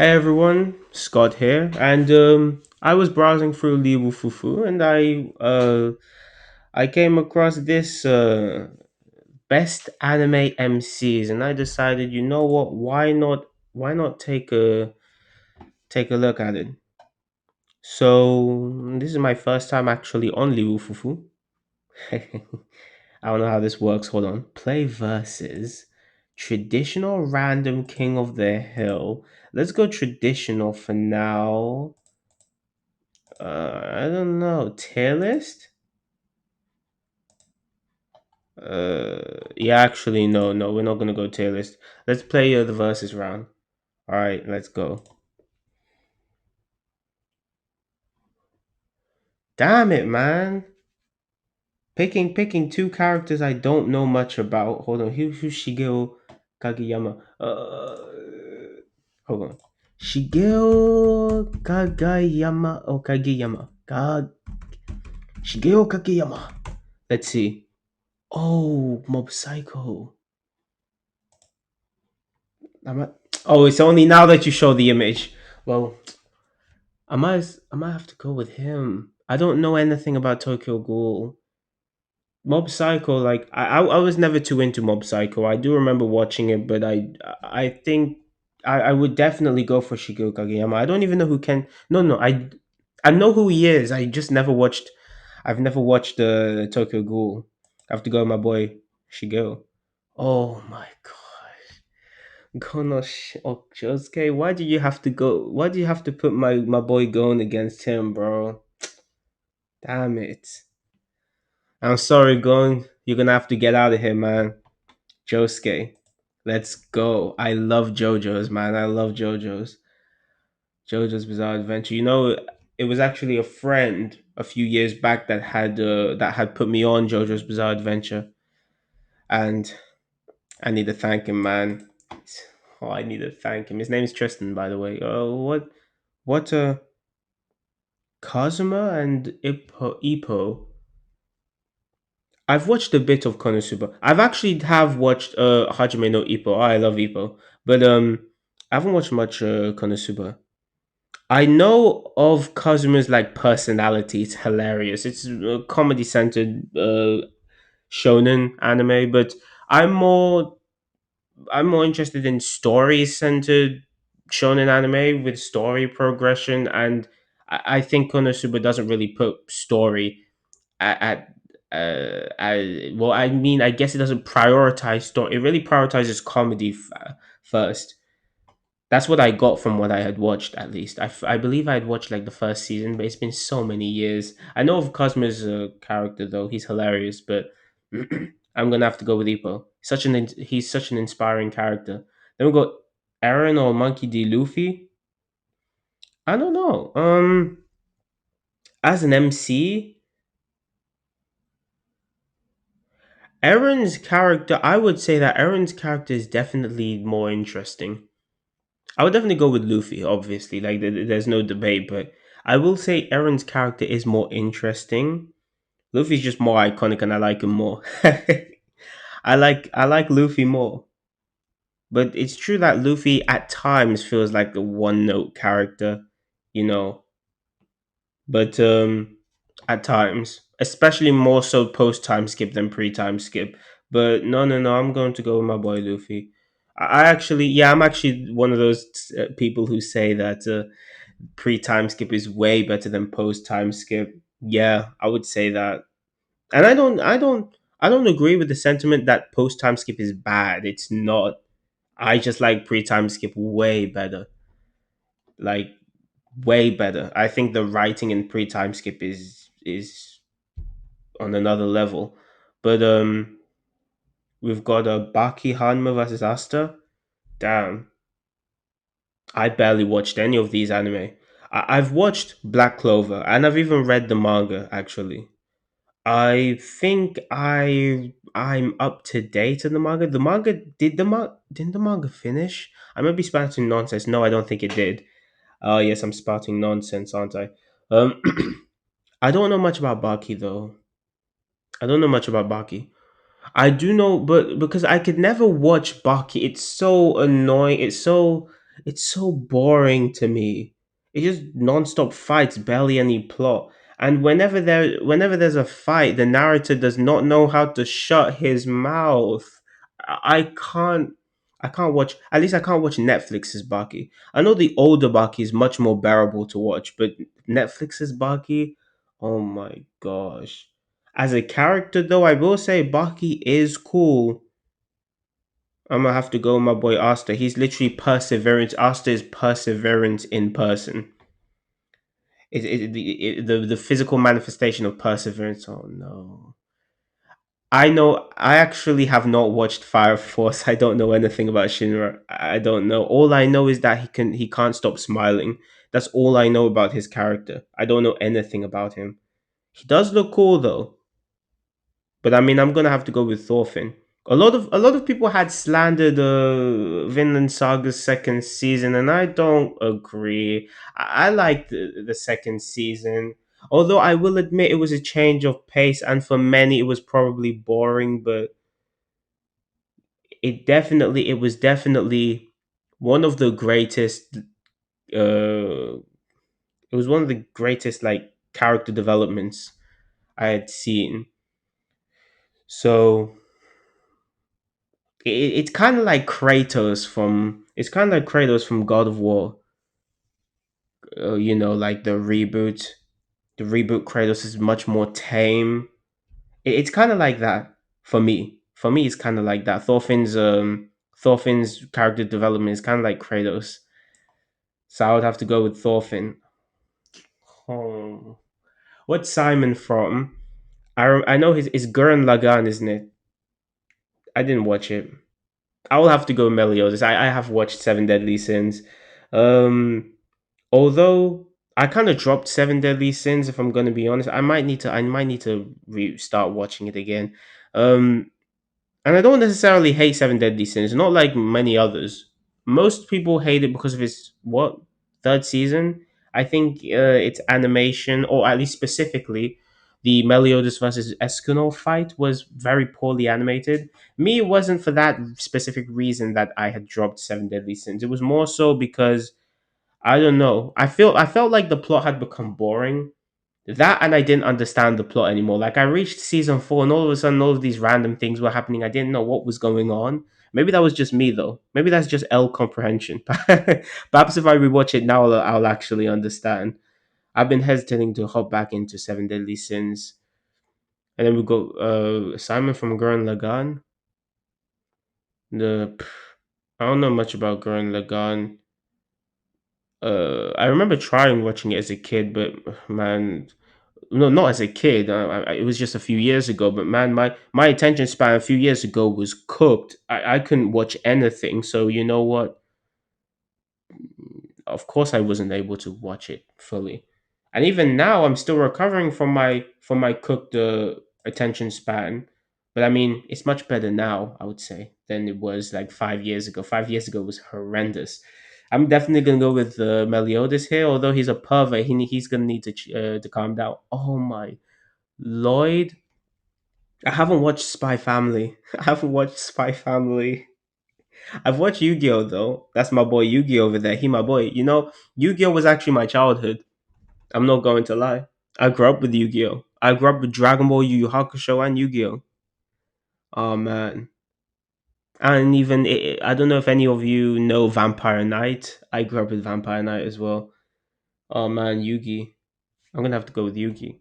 Hey everyone, Scott here, and I was browsing through Libu Fufu, and I came across this best anime MCs, and I decided, you know what, why not take a look at it? So this is my first time actually on Libu Fufu. I don't know how this works. Hold on, play versus traditional random king of the hill. Let's go traditional for now. I don't know. Tier list? Yeah, actually, no, we're not gonna go tier list. Let's play the versus round. All right, let's go. Damn it, man! Picking two characters I don't know much about. Hold on, who's Shigeo Kageyama? Hold on. Shigeo Kageyama or Kageyama? Shigeo Kageyama. Let's see. Oh, Mob Psycho. Am I, oh, it's only now that you show the image. Well, I might have to go with him. I don't know anything about Tokyo Ghoul. Mob Psycho, like I was never too into Mob Psycho. I do remember watching it, but I think I would definitely go for Shigeo Kageyama. I don't even know who can. No, I know who he is. I just never watched. I've never watched the Tokyo Ghoul. I have to go with my boy Shigeo. Oh my god. Gosh, oh, Josuke, why do you have to go? Why do you have to put my boy going against him, bro? Damn it! I'm sorry, Gon. You're gonna have to get out of here, man. Josuke, let's go. I love JoJo's, man. I love JoJo's Bizarre Adventure. You know, it was actually a friend a few years back that had put me on JoJo's Bizarre Adventure, and I need to thank him, man. Oh, I need to thank him. His name is Tristan, by the way. What Kazuma and Ippo. I've watched a bit of Konosuba. I've actually have watched Hajime no Ippo. Oh, I love Ippo, but I haven't watched much Konosuba. I know of Kazuma's like personality. It's hilarious. It's a comedy centered shonen anime, but I'm more I'm more interested in story centered shonen anime with story progression, and I think Konosuba doesn't really put story at well, I mean, I guess it doesn't prioritize story. It really prioritizes comedy first. That's what I got from what I had watched, at least. I believe I had watched like the first season, but it's been so many years. I know of Cosmo's character though; he's hilarious, but I'm gonna have to go with Ippo. He's such an inspiring character. Then we got Aaron or Monkey D. Luffy. I don't know. As an MC, Aaron's character, I would say that Aaron's character is definitely more interesting. I would definitely go with Luffy, obviously. Like, there's no debate, but I will say Aaron's character is more interesting. Luffy's just more iconic, and I like him more. I like Luffy more, but it's true that Luffy at times feels like a one note character, you know. But at times, especially more so post time skip than pre time skip. But no, I'm going to go with my boy Luffy. I actually, yeah, I'm actually one of those people who say that pre time skip is way better than post time skip. Yeah, I would say that, and I don't agree with the sentiment that post time skip is bad. It's not. I just like pre time skip way better. Like, way better. I think the writing in pre time skip is on another level. But we've got a Baki Hanma versus Asta. Damn, I barely watched any of these anime. I've watched Black Clover and I've even read the manga actually. I think I'm up to date on the manga. Didn't the manga finish? I might be spouting nonsense. No, I don't think it did. Oh yes, I'm spouting nonsense, aren't I? Um, I don't know much about Baki though. I don't know much about Baki. I do know, but because I could never watch Baki, it's so annoying. It's so boring to me. It's just non-stop fights, barely any plot. And whenever there's a fight, the narrator does not know how to shut his mouth. I can't I can't watch, at least I can't watch Netflix's Baki. I know the older Baki is much more bearable to watch, but Netflix's Baki, oh my gosh. As a character though, I will say Baki is cool. I'm gonna have to go with my boy Asta. He's literally perseverance. Asta is perseverance in person. The physical manifestation of perseverance. Oh no. I know. I actually have not watched Fire Force. I don't know anything about Shinra. I don't know. All I know is that he can't stop smiling. That's all I know about his character. I don't know anything about him. He does look cool though. But I mean, I'm gonna have to go with Thorfinn. A lot of people had slandered Vinland Saga's second season, and I don't agree. I liked the second season, although I will admit it was a change of pace, and for many it was probably boring. But it was definitely one of the greatest. It was one of the greatest like character developments I had seen. So it's kind of like Kratos from God of War. Like The reboot Kratos is much more tame. It's kind of like that for me. For me, it's kind of like that. Thorfinn's character development is kind of like Kratos, so I would have to go with Thorfinn. Oh, what's Simon from? I know his Gurren Lagann, isn't it? I didn't watch it. I will have to go Meliodas. I have watched Seven Deadly Sins. Um, Although I kind of dropped Seven Deadly Sins, if I'm going to be honest, I might need to start watching it again. Um, and I don't necessarily hate Seven Deadly Sins, not like many others. Most people hate it because of its what third season. I think its animation, or at least specifically, the Meliodas versus Escanor fight was very poorly animated. Me, it wasn't for that specific reason that I had dropped Seven Deadly Sins. It was more so because I don't know. I felt like the plot had become boring. That, and I didn't understand the plot anymore. Like I reached season 4 and all of a sudden all of these random things were happening. I didn't know what was going on. Maybe that was just me though. Maybe that's just L comprehension. Perhaps if I rewatch it now, I'll actually understand. I've been hesitating to hop back into Seven Deadly Sins. And then we go Simon from Gurren Lagann. The I don't know much about Gurren Lagann. I remember trying watching it as a kid, but man, no, not as a kid. It was just a few years ago. But man, my attention span a few years ago was cooked. I couldn't watch anything. So you know what? Of course, I wasn't able to watch it fully. And even now, I'm still recovering from my cooked attention span. But I mean, it's much better now, I would say, than it was like 5 years ago. 5 years ago was horrendous. I'm definitely gonna go with Meliodas here, although he's a pervert. He's gonna need to calm down. Oh my Lloyd, I haven't watched Spy Family. I haven't watched Spy Family. I've watched Yu-Gi-Oh though. That's my boy Yu-Gi-Oh over there. He my boy. Yu-Gi-Oh was actually my childhood. I'm not going to lie. I grew up with Yu-Gi-Oh. I grew up with Dragon Ball, Yu Yu Hakusho, and Yu-Gi-Oh. Oh man. And even I don't know if any of you know Vampire Knight. I grew up with Vampire Knight as well. Oh man, Yugi. I'm gonna have to go with Yugi.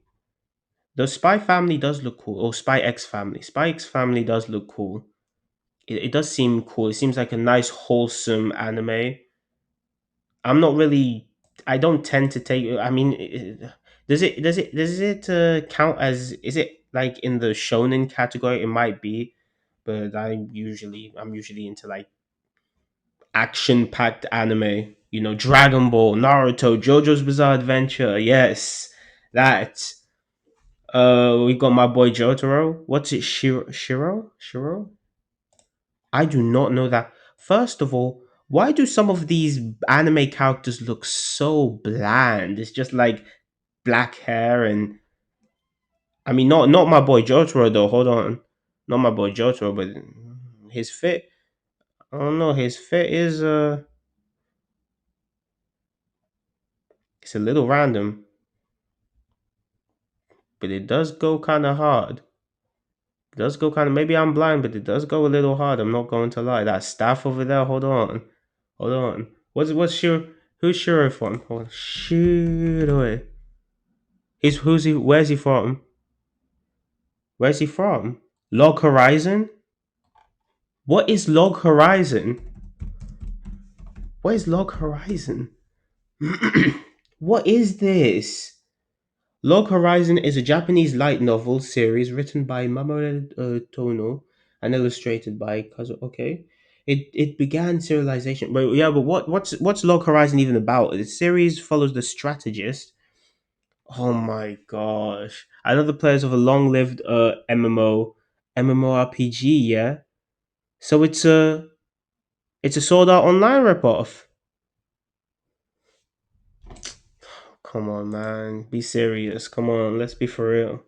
The Spy Family does look cool. Or Spy X Family. Spy X Family does look cool. It does seem cool. It seems like a nice, wholesome anime. I'm not really. I don't tend to take. I mean, does it count as? Is it like in the shonen category? It might be, but I'm usually into like action packed anime. Dragon Ball, Naruto, JoJo's Bizarre Adventure. Yes, that. We got my boy Jotaro. What's it? Shiro? I do not know that. First of all, why do some of these anime characters look so bland? It's just like black hair and I mean not my boy Jotaro though. Hold on, not my boy Jotaro, but his fit. I don't know. His fit is It's a little random, but it does go kind of hard. It does go kind of. Maybe I'm blind, but it does go a little hard. I'm not going to lie. That staff over there. Hold on, hold on. What's Shiro? Who's Shiro from? Hold on. Shiro. Who's he? Where's he from? Where's he from? Log Horizon. What is Log Horizon? What is Log Horizon? What is this? Log Horizon is a Japanese light novel series written by Mamoru Tono and illustrated by Kazu. Okay, it began serialization, but yeah, but what's Log Horizon even about? The series follows the strategist. Oh my gosh! I know the players of a long-lived MMORPG. Yeah, so it's a Sword Art Online ripoff. Come on, man, be serious. Come on, let's be for real.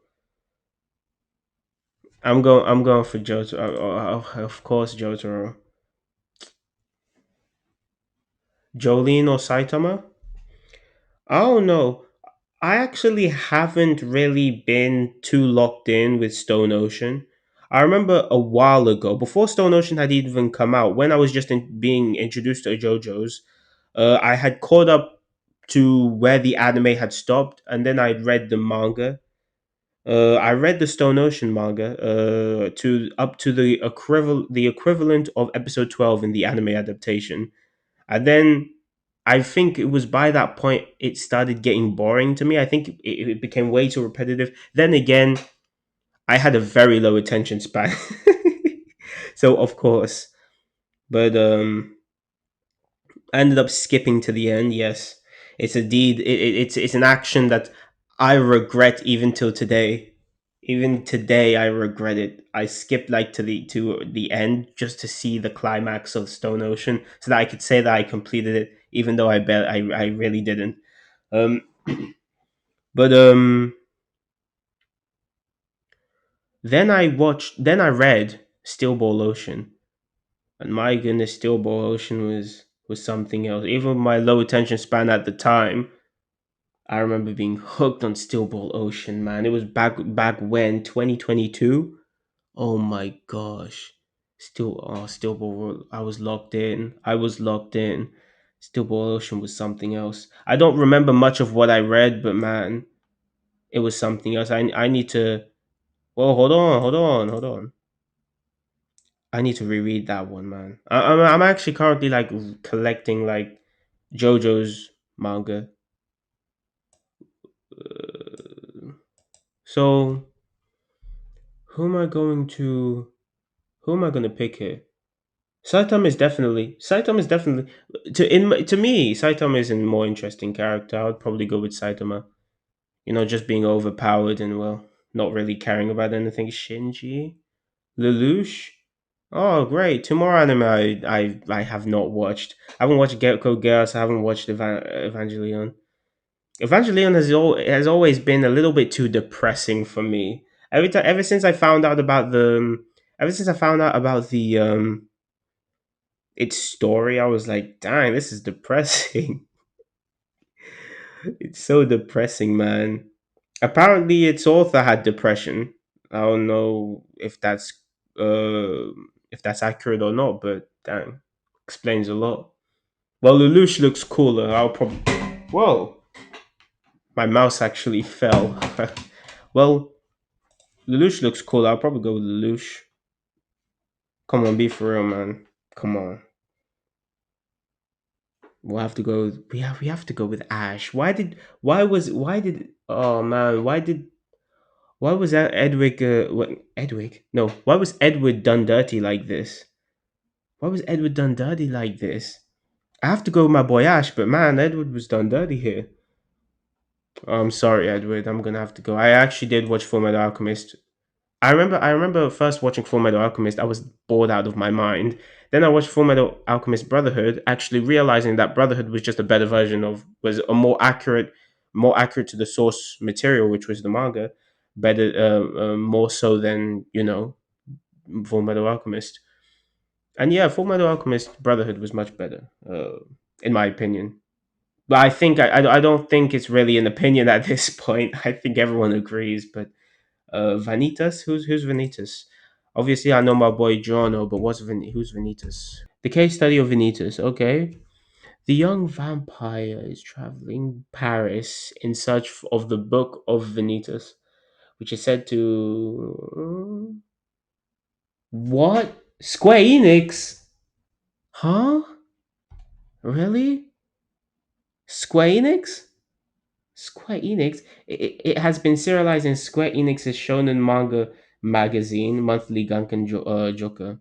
I'm going for Jotaro. Of course, Jotaro. Jolene or Saitama? I don't know. I actually haven't really been too locked in with Stone Ocean. I remember a while ago, before Stone Ocean had even come out, when I was just being introduced to JoJo's, I had caught up to where the anime had stopped, and then I read the manga. I read the Stone Ocean manga to up to the equivalent of episode 12 in the anime adaptation, and then I think it was by that point it started getting boring to me. I think it became way too repetitive. Then again, I had a very low attention span, so of course. But I ended up skipping to the end. Yes, it's a deed. It's an action that I regret even till today. Even today, I regret it. I skipped like to the end just to see the climax of Stone Ocean, so that I could say that I completed it, even though I really didn't. Um, but then I read Steel Ball Ocean, and my goodness, Steel Ball Ocean was something else. Even with my low attention span at the time, I remember being hooked on Steel Ball Ocean, man. It was back when 2022. Oh my gosh. Steel Ball, I was locked in. I was locked in. Steel Ball Ocean was something else. I don't remember much of what I read, but man, it was something else. I need to. Well, hold on. I need to reread that one, man. I'm actually currently like collecting like JoJo's manga. So who am I going to pick here? Saitama is definitely to me Saitama is a more interesting character. I would probably go with Saitama. Just being overpowered and well, not really caring about anything. Shinji, Lelouch. Oh, great! Two more anime I have not watched. I haven't watched Gekko Girls. I haven't watched Evangelion. Evangelion has always been a little bit too depressing for me. Ever since I found out about the its story, I was like, dang, this is depressing. It's so depressing, man. Apparently, its author had depression. I don't know if that's accurate or not, but dang, explains a lot. Well, Lelouch looks cooler. I'll probably. Whoa, my mouse actually fell. Well, Lelouch looks cool. I'll probably go with Lelouch. Come on, be for real, man. Come on. We'll have to go. We have to go with Ash. Oh man, why was that Edwig? What Edwig? No, why was Edward done dirty like this? Why was Edward done dirty like this? I have to go with my boy Ash, but man, Edward was done dirty here. Oh, I'm sorry, Edward. I'm gonna have to go. I actually did watch Fullmetal Alchemist. I remember first watching Fullmetal Alchemist. I was bored out of my mind. Then I watched Fullmetal Alchemist Brotherhood, actually realizing that Brotherhood was just a better version of was a more accurate to the source material, which was the manga, better, more so than Fullmetal Alchemist. And yeah, Fullmetal Alchemist Brotherhood was much better, in my opinion. But I don't think it's really an opinion at this point. I think everyone agrees. But Vanitas, who's Vanitas? Obviously, I know my boy Giorno, but who's Vanitas? The case study of Vanitas. Okay, the young vampire is traveling Paris in search of the Book of Vanitas, which is said to what? Square Enix? Huh? Really? Square Enix? Square Enix? It has been serialized in Square Enix's Shonen Manga magazine, Monthly Gunkan Joker.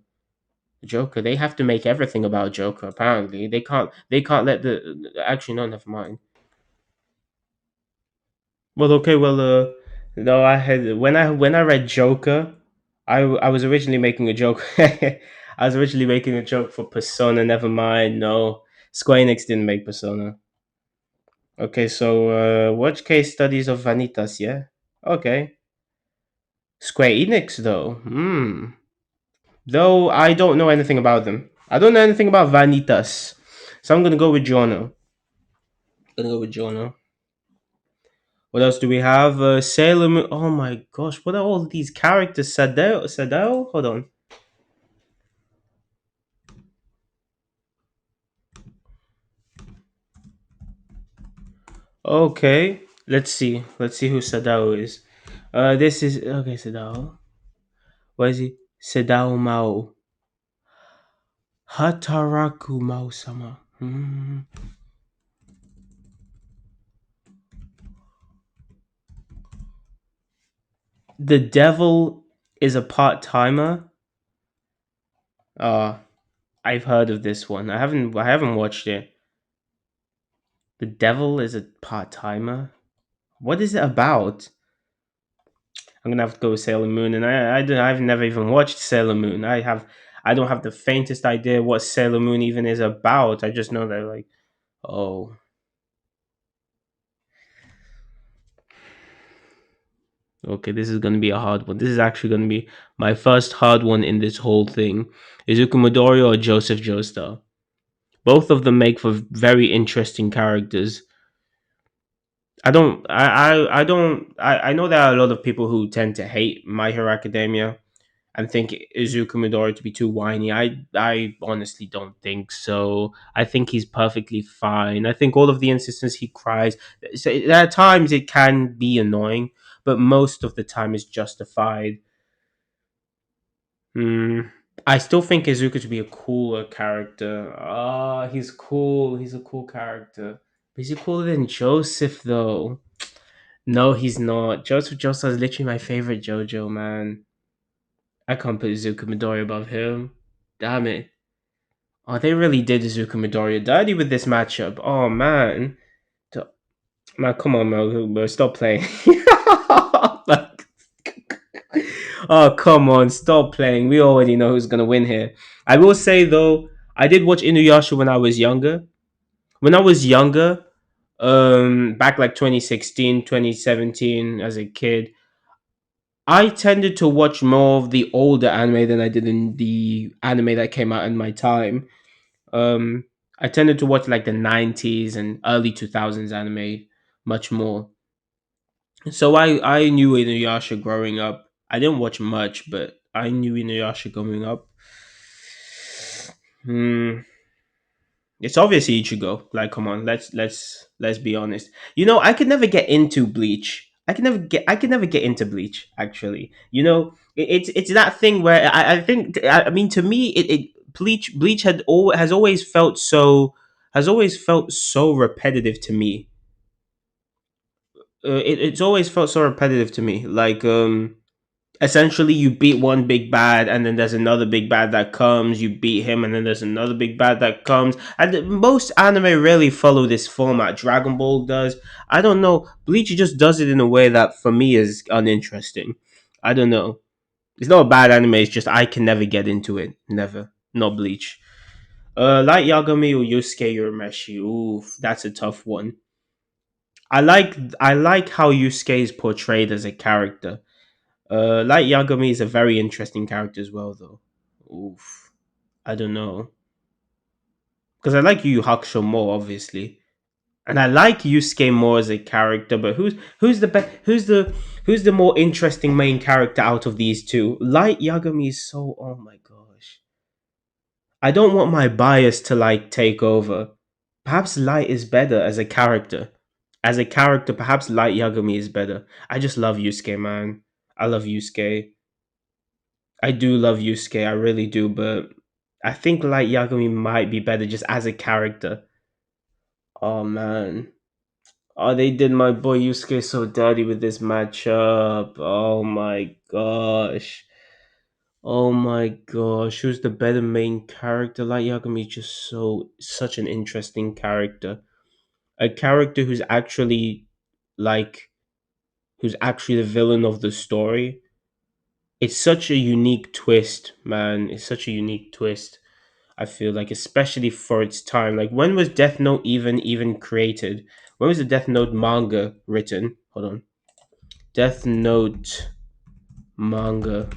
Joker. They have to make everything about Joker. Apparently, they can't. They can't let the. Actually, no. Never mind. Well, okay. Well, no. I had when I read Joker, I was originally making a joke. I was originally making a joke for Persona. Never mind. No, Square Enix didn't make Persona. Okay, so watch case studies of Vanitas. Yeah. Okay. Square Enix though. Hmm. Though I don't know anything about them. I don't know anything about Vanitas, so I'm gonna go with Giorno. Gonna go with Giorno. What else do we have? Sailor Moon. Oh my gosh, what are all these characters? Sadao? Hold on. Okay, let's see. Let's see who Sadao is. This is okay. Sadao. What is he? Sadao Mao. Hataraku Mao Sama. Hmm. The devil is a part timer. Uh, I've heard of this one. I haven't watched it. The devil is a part timer. What is it about? I'm gonna have to go with Sailor Moon, and I've never even watched Sailor Moon. I don't have the faintest idea what Sailor Moon even is about. I just know that like, oh, okay, this is gonna be a hard one. This is actually gonna be my first hard one in this whole thing. Izuku Midori or Joseph Joestar? Both of them make for very interesting characters. I know there are a lot of people who tend to hate My Hero Academia and think Izuku Midori to be too whiny. I honestly don't think so. I think he's perfectly fine. I think all of the instances he cries, so at times it can be annoying, but most of the time it's justified. Hmm. I still think Izuku to be a cooler character. Ah, he's cool. He's a cool character. But is he cooler than Joseph though? No, he's not. Joseph is literally my favorite JoJo man. I can't put Izuku Midori above him. Damn it. Oh, they really did Izuku Midori dirty with this matchup. Oh man. D- Man, come on, bro. Stop playing. Like, oh, come on. Stop playing. We already know who's gonna win here. I will say though, I did watch Inuyasha when I was younger. When I was younger, back like 2016, 2017, as a kid, I tended to watch more of the older anime than I did in the anime that came out in my time. Um, I tended to watch like the 90s and early 2000s anime much more. So I knew Inuyasha growing up. I didn't watch much, but I knew Inuyasha growing up. Hmm. It's obviously Ichigo. Like, come on, let's be honest. I could never get into Bleach. I could never get into Bleach. Actually, it's that thing where I think I mean to me Bleach has always felt so repetitive to me. It's always felt so repetitive to me. Like essentially you beat one big bad and then there's another big bad that comes, you beat him and then there's another big bad that comes, and most anime really follow this format. Dragon Ball does. I don't know, Bleach just does it in a way that for me is uninteresting. I don't know, it's not a bad anime, it's just I can never get into it. Never. Not Bleach. Light Yagami or Yusuke Urameshi? Oof, that's a tough one. I like how Yusuke is portrayed as a character. Light Yagami is a very interesting character as well, though. Oof, I don't know, because I like Yu Yu Hakusho more, obviously, And I like Yusuke more as a character, but who's the more interesting main character out of these two? Light Yagami is so, oh my gosh. I don't want my bias to like take over. Perhaps Light is better as a character. As a character, perhaps Light Yagami is better. I just love Yusuke, man. I love Yusuke. I do love Yusuke, I really do, but I think Light Yagami might be better just as a character. Oh man. Oh, they did my boy Yusuke so dirty with this matchup. Oh my gosh. Oh my gosh. Who's the better main character? Light Yagami is just such an interesting character. A character like who's actually the villain of the story. It's such a unique twist, man. It's such a unique twist. I feel like, especially for its time. Like, when was Death Note even created? When was the Death Note manga written? Hold on. Death Note manga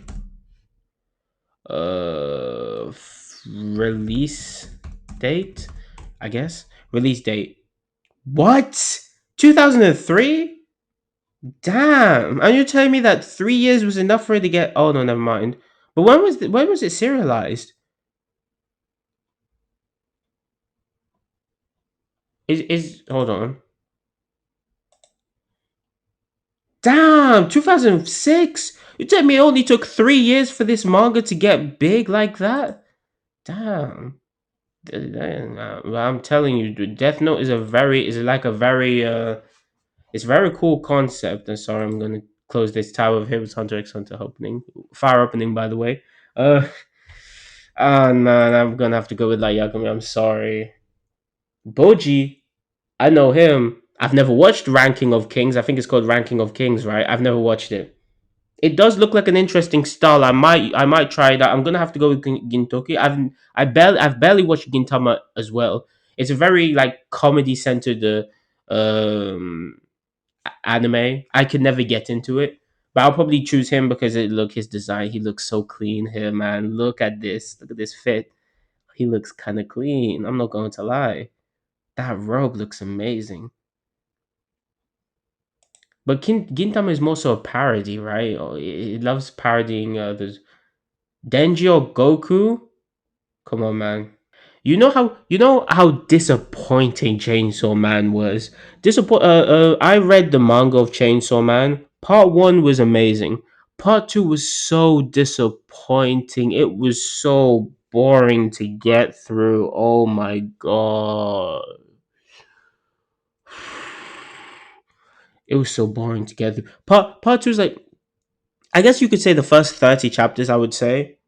release date, I guess. Release date. What? 2003? Damn. And you're telling me that 3 years was enough for it to get, oh no, never mind. But when was it serialized? Is hold on. Damn, 2006? You tell me it only took 3 years for this manga to get big like that? Damn. Damn, well, I'm telling you, dude, Death Note is like a very it's a very cool concept. And sorry, I'm gonna close this tab of Heroes Hunter x Hunter opening. Fire opening, by the way. Uh oh man, I'm gonna have to go with Light Yagami. I'm sorry. Boji, I know him. I've never watched Ranking of Kings. I think it's called Ranking of Kings, right? I've never watched it. It does look like an interesting style. I might try it out. I'm gonna have to go with Gintoki. I've barely watched Gintama as well. It's a very like comedy centered anime. I could never get into it, but I'll probably choose him because his design. He looks so clean here, man. Look at this. Look at this fit. He looks kind of clean. I'm not going to lie. That robe looks amazing. But Gintama is more so a parody, right? It loves parodying others. Denji or Goku? Come on, man. You know how disappointing Chainsaw Man was. I read the manga of Chainsaw Man. Part one was amazing. Part two was so disappointing. It was so boring to get through. Oh my god. It was so boring to get through. Part two is like, I guess you could say the first 30 chapters, I would say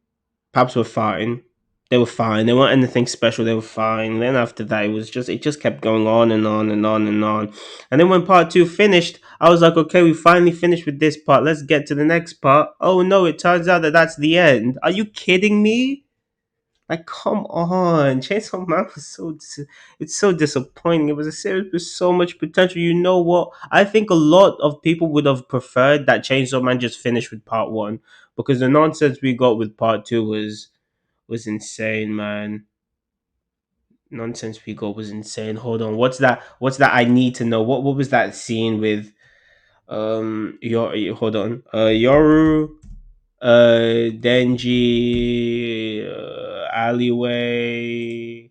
Paps were fine. They were fine. They weren't anything special. They were fine. Then after that, it just kept going on and on and on and on. And then when part two finished, I was like, okay, we finally finished with this part. Let's get to the next part. Oh no, it turns out that that's the end. Are you kidding me? Like, come on, Chainsaw Man was it's so disappointing. It was a series with so much potential. You know what? I think a lot of people would have preferred that Chainsaw Man just finished with part one, because the nonsense we got with part two was insane, man. Nonsense we got was insane. Hold on, what's that? I need to know. What was that scene with your hold on, Yoru, Denji, alleyway.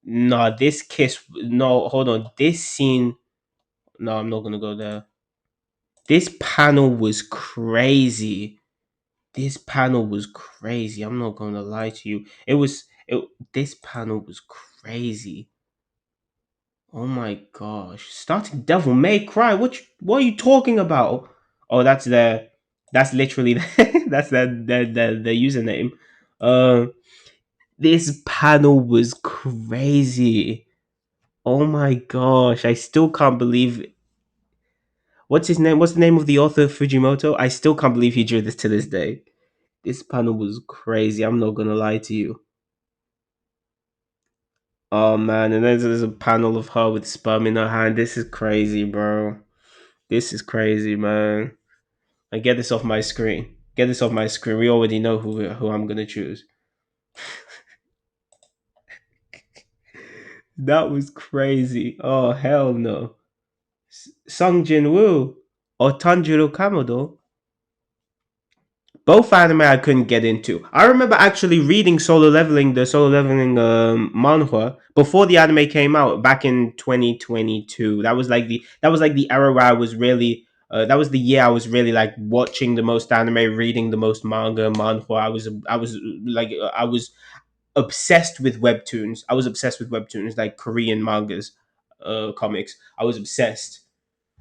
No, this kiss. No, hold on. This scene. No, I'm not gonna go there. This panel was crazy. This panel was crazy. I'm not gonna lie to you. This panel was crazy. Oh my gosh. Starting Devil May Cry. What are you talking about? Oh, that's literally that's the username. Uh this panel was crazy. Oh my gosh. I still can't believe, what's his name? What's the name of the author, Fujimoto? I still can't believe he drew this to this day. This panel was crazy. I'm not gonna lie to you. Oh man, and then there's a panel of her with sperm in her hand. This is crazy, bro. This is crazy, man. And get this off my screen. Get this off my screen. We already know who I'm gonna choose. That was crazy. Oh hell no. Sung Jin Woo or Tanjiro Kamado. Both anime I couldn't get into. I remember actually reading Solo Leveling, the Solo Leveling manhwa before the anime came out back in 2022. That was like the era where I was really that was the year I was really like watching the most anime, reading the most manga, manhwa. I was obsessed with webtoons. I was obsessed with webtoons, like Korean mangas, comics. I was obsessed.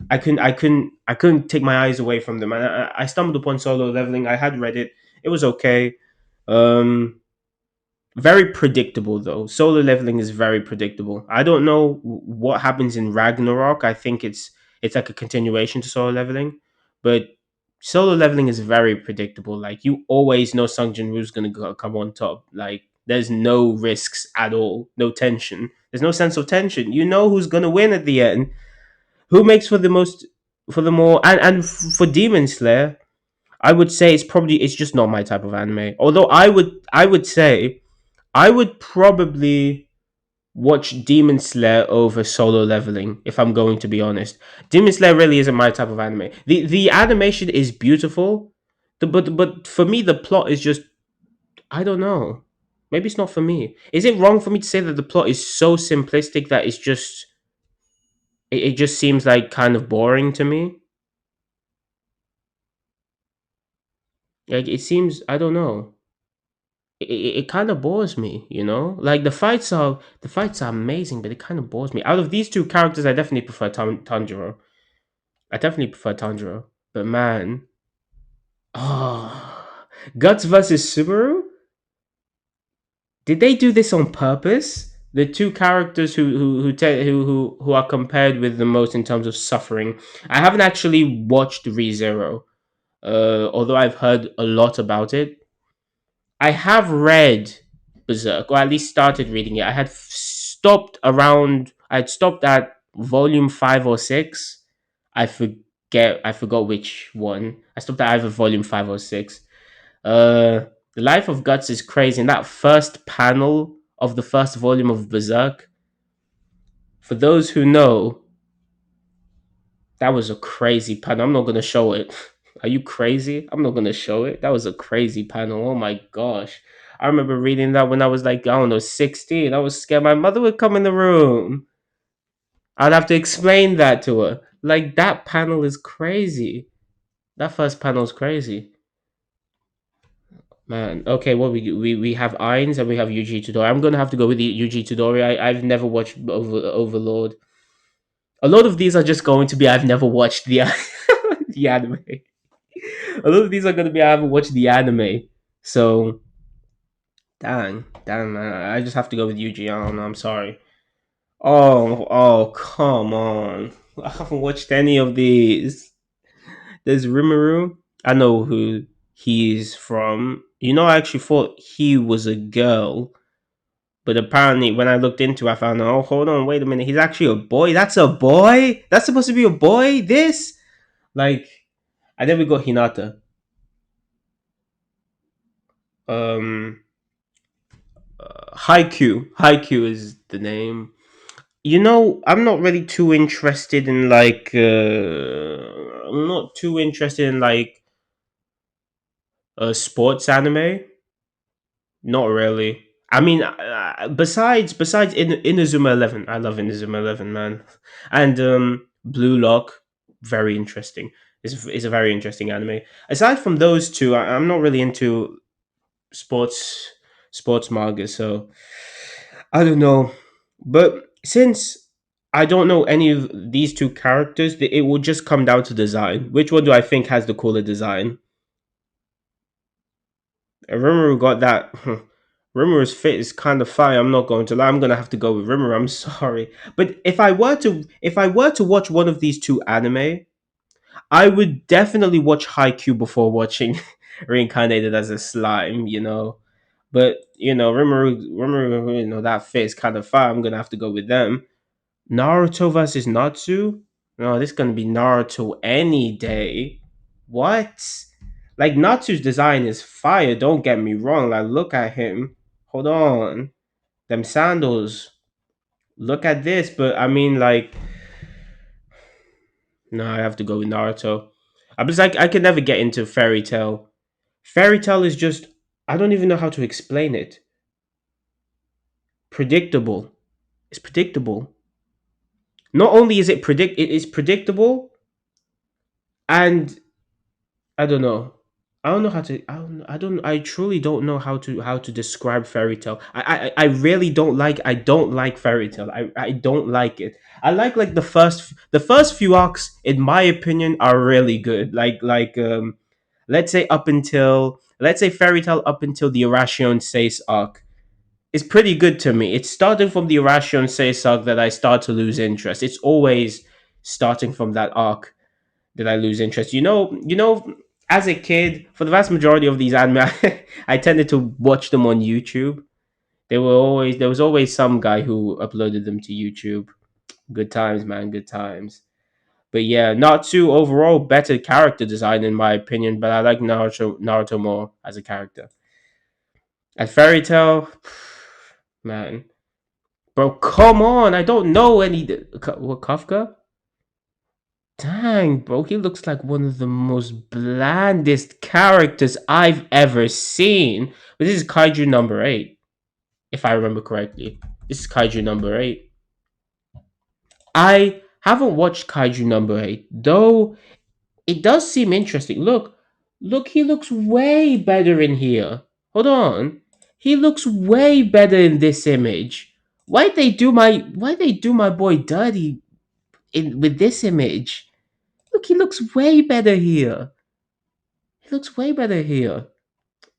I couldn't take my eyes away from them. And I stumbled upon Solo Leveling. I had read it. It was okay. Um, Very predictable though. Solo Leveling is very predictable. I don't know what happens in Ragnarok. I think it's like a continuation to Solo Leveling, but Solo Leveling is very predictable. Like you always know Sung Jin Woo's gonna come on top. Like there's no risks at all, no tension. There's no sense of tension. You know who's gonna win at the end. Who makes for the most for the more and for Demon Slayer, I would say it's just not my type of anime. Although I would say I would probably watch Demon Slayer over Solo Leveling if I'm going to be honest. Demon Slayer really isn't my type of anime. The animation is beautiful, but for me the plot is just I don't know. Maybe it's not for me. Is it wrong for me to say that the plot is so simplistic that it just seems like kind of boring to me? Like it seems, I don't know. It kind of bores me, you know. Like the fights are amazing, but it kind of bores me. Out of these two characters, I definitely prefer Tanjiro. I definitely prefer Tanjiro. But man, oh, Guts versus Subaru. Did they do this on purpose? The two characters who are compared with the most in terms of suffering. I haven't actually watched ReZero, although I've heard a lot about it. I have read Berserk, or at least started reading it. I had stopped at volume 5 or 6. I forgot which one. I stopped at either volume 5 or 6. The Life of Guts is crazy. In that first panel of the first volume of Berserk, for those who know, that was a crazy panel. I'm not gonna show it. Are you crazy? I'm not gonna show it. That was a crazy panel. Oh my gosh. I remember reading that when I was like, I don't know, 16. I was scared my mother would come in the room. I'd have to explain that to her. Like that panel is crazy. That first panel is crazy. Man. Okay, what we have Ainz and we have Yuji Todori. I'm gonna have to go with the Yuji Todori. I've never watched Overlord. A lot of these are just going to be I've never watched the the anime. A lot of these are gonna be I haven't watched the anime. So dang, man. I just have to go with Yuji. I don't know. I'm sorry. Oh, come on. I haven't watched any of these. There's Rimuru. I know who he's from. You know, I actually thought he was a girl, but apparently when I looked into it, I found out, oh, hold on, wait a minute. He's actually a boy. That's a boy? That's supposed to be a boy? This? Like, and then we got Hinata. Um, Haikyuu. Haikyuu is the name. You know, I'm not really too interested in like. I'm not too interested in like sports anime. Not really. I mean, besides Inazuma 11, I love Inazuma 11, man, and Blue Lock, very interesting. It's a very interesting anime. Aside from those two, I'm not really into sports sports manga, so I don't know. But since I don't know any of these two characters, it will just come down to design. Which one do I think has the cooler design? Rimuru got that. Rimuru's fit is kind of fire. I'm not going to lie. I'm gonna have to go with Rimuru. I'm sorry, but if I were to watch one of these two anime, I would definitely watch Haikyuu before watching Reincarnated as a Slime. But Rimuru, that fit is kind of fire. I'm gonna have to go with them. Naruto versus Natsu? No, this is gonna be Naruto any day. What? Like Natsu's design is fire. Don't get me wrong. Like look at him. Hold on, them sandals look at this. But I mean, like, no, I have to go with Naruto. I was like, I could never get into Fairy Tale. Fairy Tale is just, I don't even know how to explain it. Predictable. It's predictable. Not only is it is predictable, and I don't know. I don't know how to. I don't. I truly don't know how to describe fairy tale. I really don't like. I don't like fairy tale. I don't like it. I like the first few arcs. In my opinion, are really good. Let's say up until let's say fairy tale up until the Irration Sace arc is pretty good to me. It's starting from the Irration Sace arc that I start to lose interest. It's always starting from that arc did I lose interest? As a kid, for the vast majority of these anime, I tended to watch them on YouTube. There was always some guy who uploaded them to YouTube. Good times, man, good times. But yeah, Natsu overall better character design in my opinion, but I like Naruto more as a character. And Fairy Tail, man, bro, come on! I don't know any. What Kafka? Dang, bro, he looks like one of the most blandest characters I've ever seen. But this is Kaiju number 8, if I remember correctly. This is Kaiju number 8. I haven't watched Kaiju number 8, though it does seem interesting. Look, he looks way better in here. Hold on. He looks way better in this image. Why they do my boy dirty in with this image? Look, he looks way better here. He looks way better here.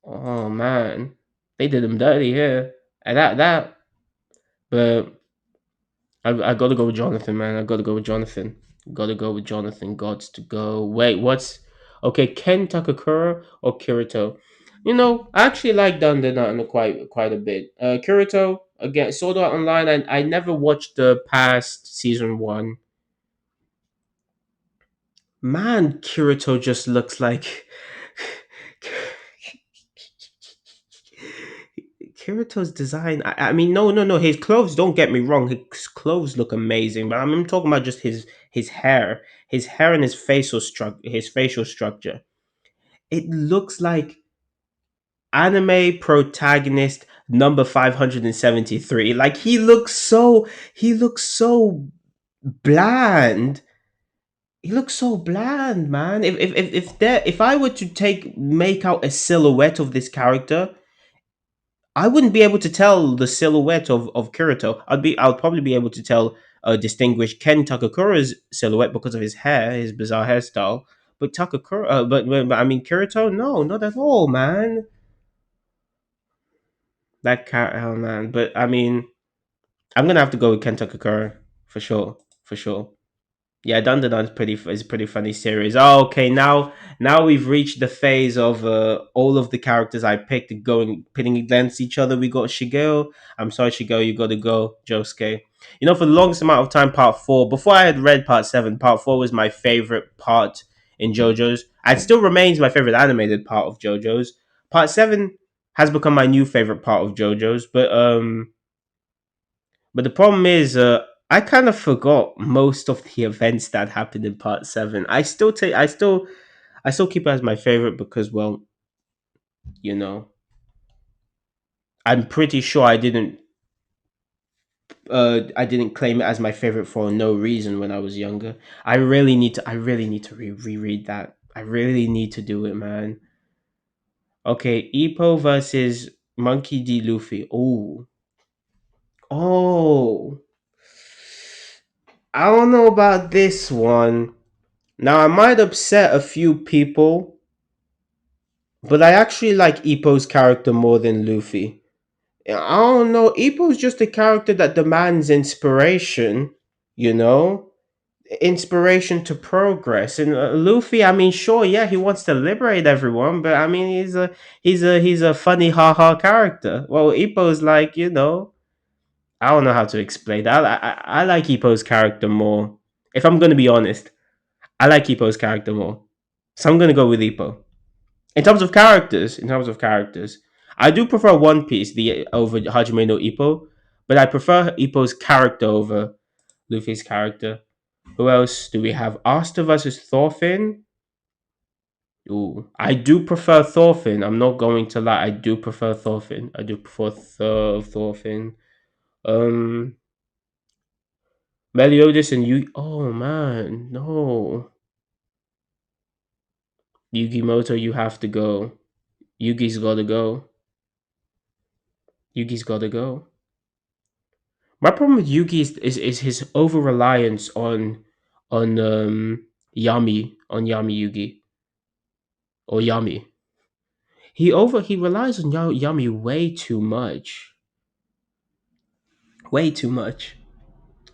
Oh man, they did him dirty here. And but I gotta go with Jonathan, man. I gotta go with Jonathan. Gotta go with Jonathan. Gots to go. Wait, what's okay? Ken Takakura or Kirito? I actually like Thunder Mountain quite a bit. Kirito again, Sword Art Online. I never watched the past season one. Man, Kirito just looks like Kirito's design. I mean, no, no, no. His clothes. Don't get me wrong. His clothes look amazing, but I'm talking about just his hair and his facial structure. It looks like anime protagonist number 573. Like he looks so bland. He looks so bland, man. If I were to make out a silhouette of this character, I wouldn't be able to tell the silhouette of Kirito. I'll probably be able to distinguish Ken Takakura's silhouette because of his hair, his bizarre hairstyle. But I mean Kirito, no, not at all, man. Oh man. But I mean, I'm gonna have to go with Ken Takakura for sure, for sure. Yeah, Dandadan is a pretty funny series. Oh, okay, now we've reached the phase of all of the characters I picked going pitting against each other. We got Shigeo. I'm sorry, Shigeo, you got to go. Josuke. For the longest amount of time, part four. Before I had read part seven, part four was my favorite part in JoJo's. It still remains my favorite animated part of JoJo's. Part seven has become my new favorite part of JoJo's, but the problem is, I kind of forgot most of the events that happened in part seven. I still keep it as my favorite because, well, you know, I'm pretty sure I didn't claim it as my favorite for no reason when I was younger. I really need to reread that. I really need to do it, man. Okay, Ippo versus Monkey D. Luffy. Oh, I don't know about this one. Now, I might upset a few people, but I actually like Ippo's character more than Luffy. I don't know. Ippo's just a character that demands inspiration, you know? Inspiration to progress. And Luffy, I mean, sure, yeah, he wants to liberate everyone, but I mean, he's a funny haha character. Well, Ippo's like, I don't know how to explain that. I like Ippo's character more. If I'm going to be honest, I like Ippo's character more. So I'm going to go with Ippo. In terms of characters, I do prefer One Piece the over Hajime no Ippo, but I prefer Ippo's character over Luffy's character. Who else do we have? Asta versus Thorfinn. Ooh, I do prefer Thorfinn. I'm not going to lie. I do prefer Thorfinn. I do prefer Thorfinn. Um, Meliodas and Yu. Oh man, no. Yugimoto, you have to go. Yugi's gotta go. Yugi's gotta go. My problem with Yugi is his over reliance on Yami on Yami Yugi or Yami. He relies on Yami way too much. Way too much.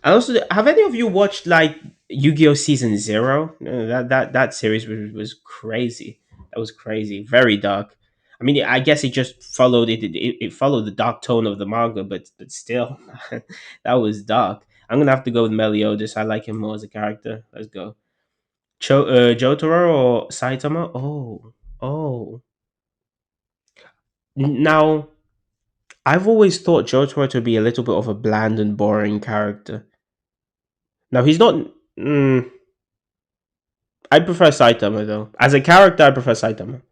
I also have any of you watched like Yu-Gi-Oh season 0? No, that series was crazy. That was crazy. Very dark. I mean, I guess it just followed it followed the dark tone of the manga, but still, that was dark. I'm gonna have to go with Meliodas. I like him more as a character. Let's go. Jotaro or Saitama? Oh. Now, I've always thought Jotaro to be a little bit of a bland and boring character. Now he's not. Mm, I prefer Saitama though. As a character, I prefer Saitama.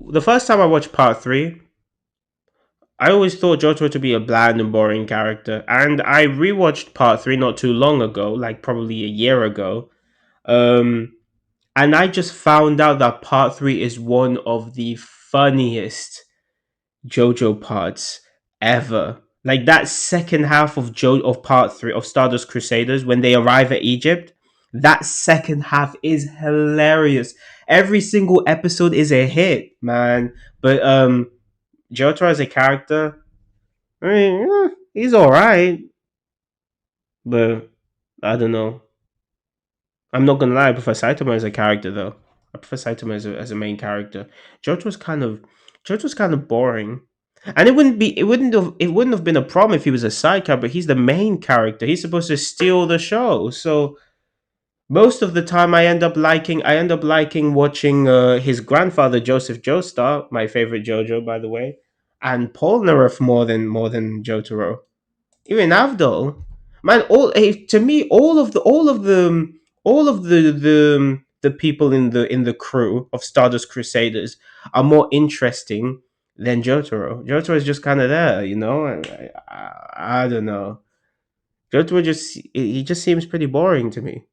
The first time I watched Part Three, I always thought Jotaro to be a bland and boring character, and I rewatched Part Three not too long ago, like probably a year ago. Um, and I just found out that Part Three is one of the funniest JoJo parts ever. Like that second half of part three of Stardust Crusaders when they arrive at Egypt, that second half is hilarious. Every single episode is a hit, man. But Jotaro as a character, I mean, he's all right, but I don't know. I'm not gonna lie, I prefer Saitama as a character though. I prefer Saitama as a main character. Jojo's kind of Jojo's kind of boring. And it wouldn't have been a problem if he was a side character, but he's the main character. He's supposed to steal the show. So most of the time I end up liking watching his grandfather Joseph Joestar, my favorite JoJo by the way, and Polnareff more than Jotaro. Even Avdol, man, to me, all of the people in the crew of Stardust Crusaders are more interesting than Jotaro. Jotaro is just kind of there, you know. I don't know. Jotaro he just seems pretty boring to me.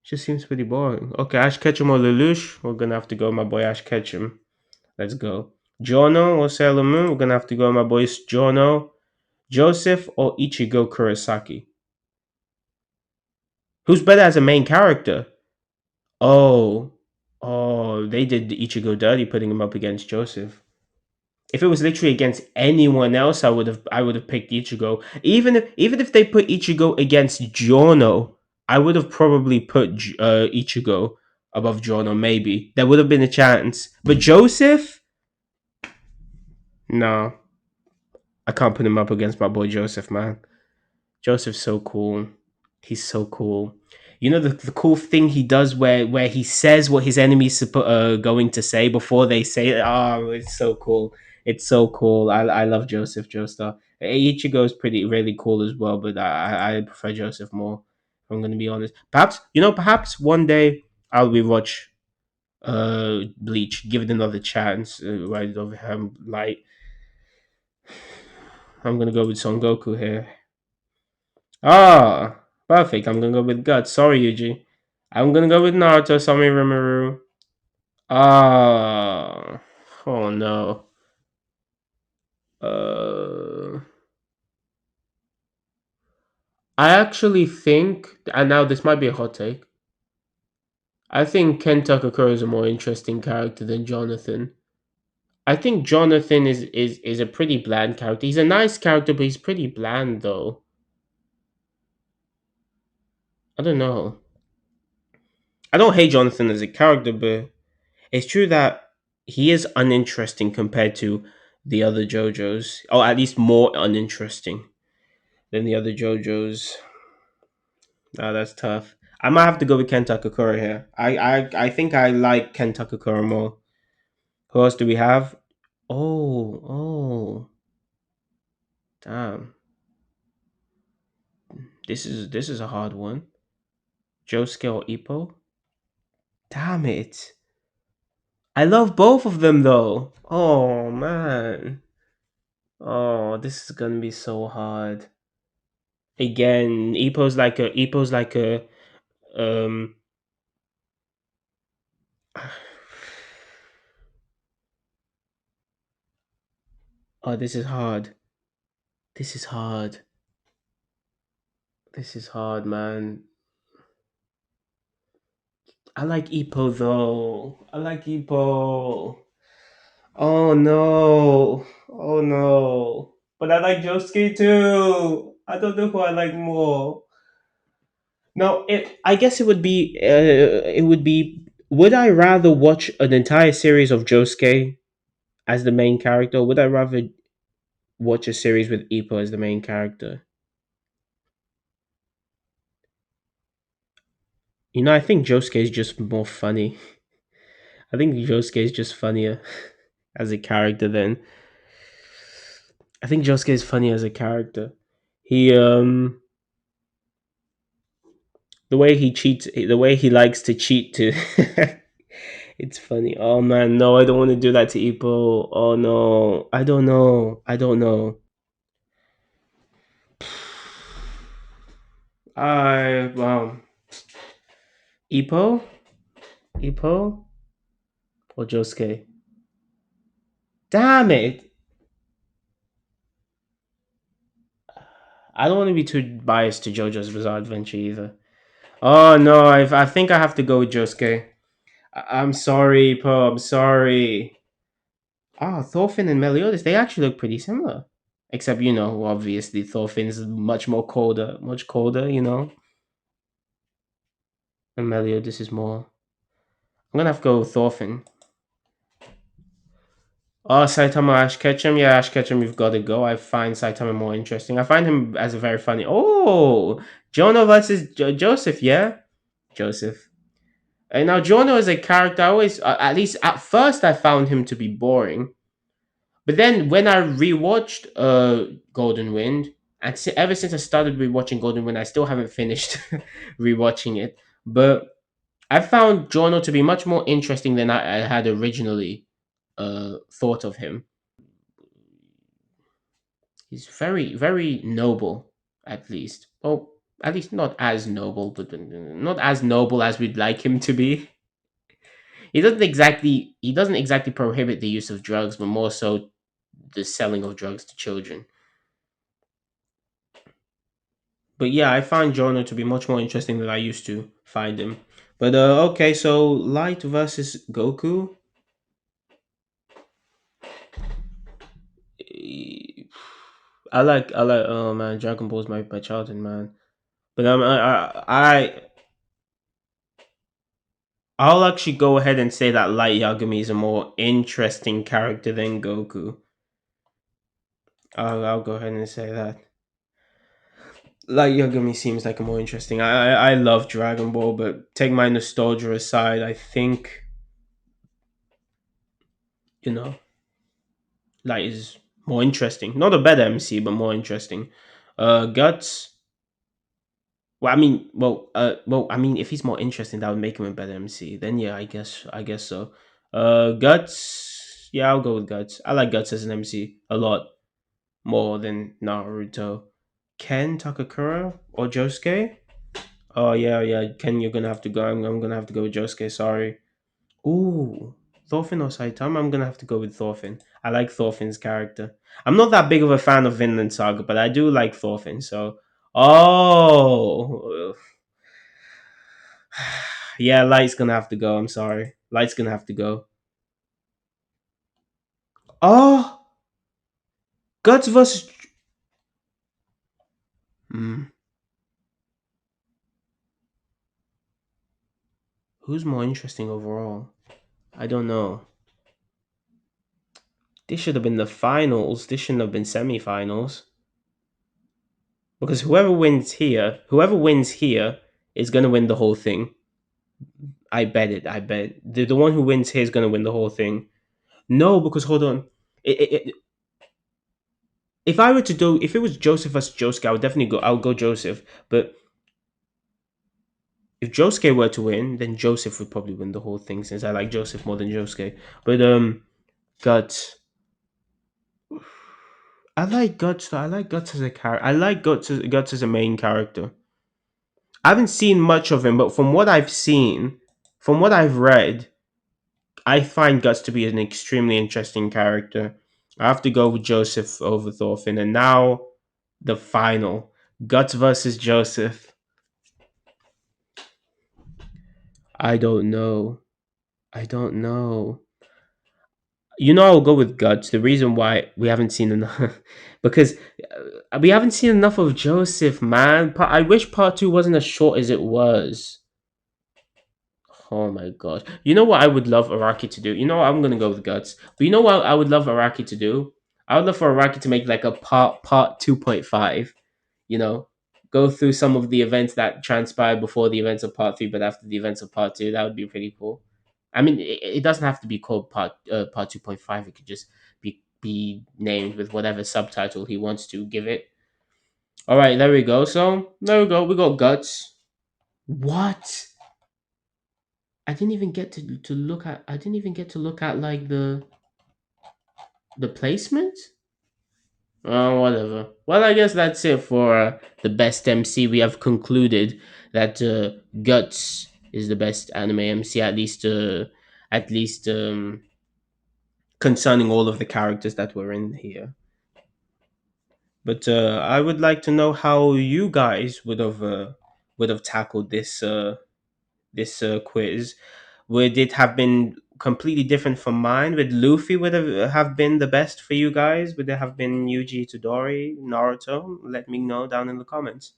Just seems pretty boring. Okay, Ash Ketchum or Lelouch, we're gonna have to go, my boy Ash Ketchum. Let's go. Jono or Sailor Moon, we're gonna have to go, my boys Jono. Joseph or Ichigo Kurosaki? Who's better as a main character? Oh, they did Ichigo dirty, putting him up against Joseph. If it was literally against anyone else, I would have picked Ichigo. Even if they put Ichigo against Jono, I would have probably put Ichigo above Jono. Maybe there would have been a chance, but Joseph, no, I can't put him up against my boy Joseph, man. Joseph's so cool. He's so cool. You know the cool thing he does where he says what his enemies going to say before they say it. Oh, it's so cool. It's so cool. I love Joseph Joestar. Ichigo is pretty really cool as well, but I prefer Joseph more. If I'm gonna be honest. Perhaps one day I'll rewatch Bleach. Give it another chance. Right over him. Like I'm gonna go with Son Goku here. Ah, perfect. I'm gonna go with God. Sorry, Yuji. I'm gonna go with Naruto, Sami Rimuru. Ah, oh no. Uh, I actually think, and now this might be a hot take. I think Ken Takakura is a more interesting character than Jonathan. I think Jonathan is a pretty bland character. He's a nice character, but he's pretty bland though. I don't know. I don't hate Jonathan as a character, but it's true that he is uninteresting compared to the other JoJos, or at least more uninteresting than the other JoJos. Ah, that's tough. I might have to go with Ken Takakura here. I think I like Ken Takakura more. Who else do we have? Oh, damn. This is a hard one. Josuke or Ippo? Damn it. I love both of them though. Oh man. Oh, this is gonna be so hard. Again, Ippo's like a um oh, this is hard. This is hard. This is hard, man. I like Ippo though. I like Ippo. Oh no. Oh no. But I like Josuke too. I don't know who I like more. No, I guess it would be. It would be. Would I rather watch an entire series of Josuke as the main character, or would I rather watch a series with Ippo as the main character? I think Josuke is just more funny. I think Josuke is just funnier as a character than. I think Josuke is funny as a character. He the way he cheats, the way he likes to cheat to. It's funny. Oh man, no, I don't want to do that to Ippo. Oh no, I don't know. I don't know. I Ippo, Ippo or Josuke. Damn it! I don't want to be too biased to JoJo's Bizarre Adventure either. Oh no, I think I have to go with Josuke. I'm sorry, Ippo. I'm sorry. Ah, Thorfinn and Meliodas, they actually look pretty similar. Except, obviously Thorfinn's much more colder, much colder, and Meliodas is more. I'm gonna have to go with Thorfinn. Oh, Saitama Ash Ketchum. Yeah, Ash Ketchum, you've got to go. I find Saitama more interesting. I find him as a very funny. Oh, Jono versus Joseph. Yeah, Joseph. And now Jono is a character. I always, at least at first, I found him to be boring. But then when I rewatched Golden Wind, and ever since I started rewatching Golden Wind, I still haven't finished rewatching it. But I found Jono to be much more interesting than I had originally thought of him. He's very, very noble, at least. Well, at least not as noble, but not as noble as we'd like him to be. He doesn't exactly prohibit the use of drugs, but more so the selling of drugs to children. But yeah, I find Jono to be much more interesting than I used to find him. But okay, so Light versus Goku. Eh, I like oh man, Dragon Ball's my childhood, man. But I'll actually go ahead and say that Light Yagami is a more interesting character than Goku. I'll go ahead and say that. Light Yagami seems like a more interesting. I love Dragon Ball, but take my nostalgia aside, I think you know Light is more interesting. Not a better MC, but more interesting. Guts. Well, if he's more interesting, that would make him a better MC. Then yeah, I guess so. Guts. Yeah, I'll go with Guts. I like Guts as an MC a lot more than Naruto. Ken Takakura or Josuke? Oh yeah, yeah. Ken, you're gonna have to go. I'm gonna have to go with Josuke. Sorry. Ooh, Thorfinn or Saitama? I'm gonna have to go with Thorfinn. I like Thorfinn's character. I'm not that big of a fan of Vinland Saga, but I do like Thorfinn. So, oh, yeah, Light's gonna have to go. I'm sorry, Light's gonna have to go. Oh, Guts versus. Hmm, who's more interesting overall? I don't know. This should have been the finals. This shouldn't have been semifinals. Because whoever wins here is gonna win the whole thing. I bet it. I bet the one who wins here is gonna win the whole thing. No, because hold on. It, if I were to do, if it was Joseph versus Josuke, I would definitely go. I would go Joseph. But if Josuke were to win, then Joseph would probably win the whole thing since I like Joseph more than Josuke. But Guts. I like Guts. Though. I like Guts as a character. I like Guts as a main character. I haven't seen much of him, but from what I've seen, from what I've read, I find Guts to be an extremely interesting character. I have to go with Joseph over Thorfinn, and now the final Guts versus Joseph. I don't know. I don't know. I'll go with Guts. The reason why we haven't seen enough, because we haven't seen enough of Joseph, man. I wish part two wasn't as short as it was. Oh my gosh. You know what I would love Araki to do? You know what? I'm gonna go with Guts. But you know what I would love Araki to do? I would love for Araki to make like a part 2.5, you know? Go through some of the events that transpired before the events of part three, but after the events of part two. That would be pretty cool. I mean, it doesn't have to be called part 2.5. It could just be named with whatever subtitle he wants to give it. All right, there we go. So there we go. We got Guts. What? I didn't even get to look at. I didn't even get to look at like the placement. Oh, whatever. Well, I guess that's it for the best MC. We have concluded that Guts is the best anime MC, at least concerning all of the characters that were in here. But I would like to know how you guys would have tackled this quiz. Would it have been completely different from mine? Would Luffy would have been the best for you guys? Would it have been Yuji Itadori, Naruto? Let me know down in the comments.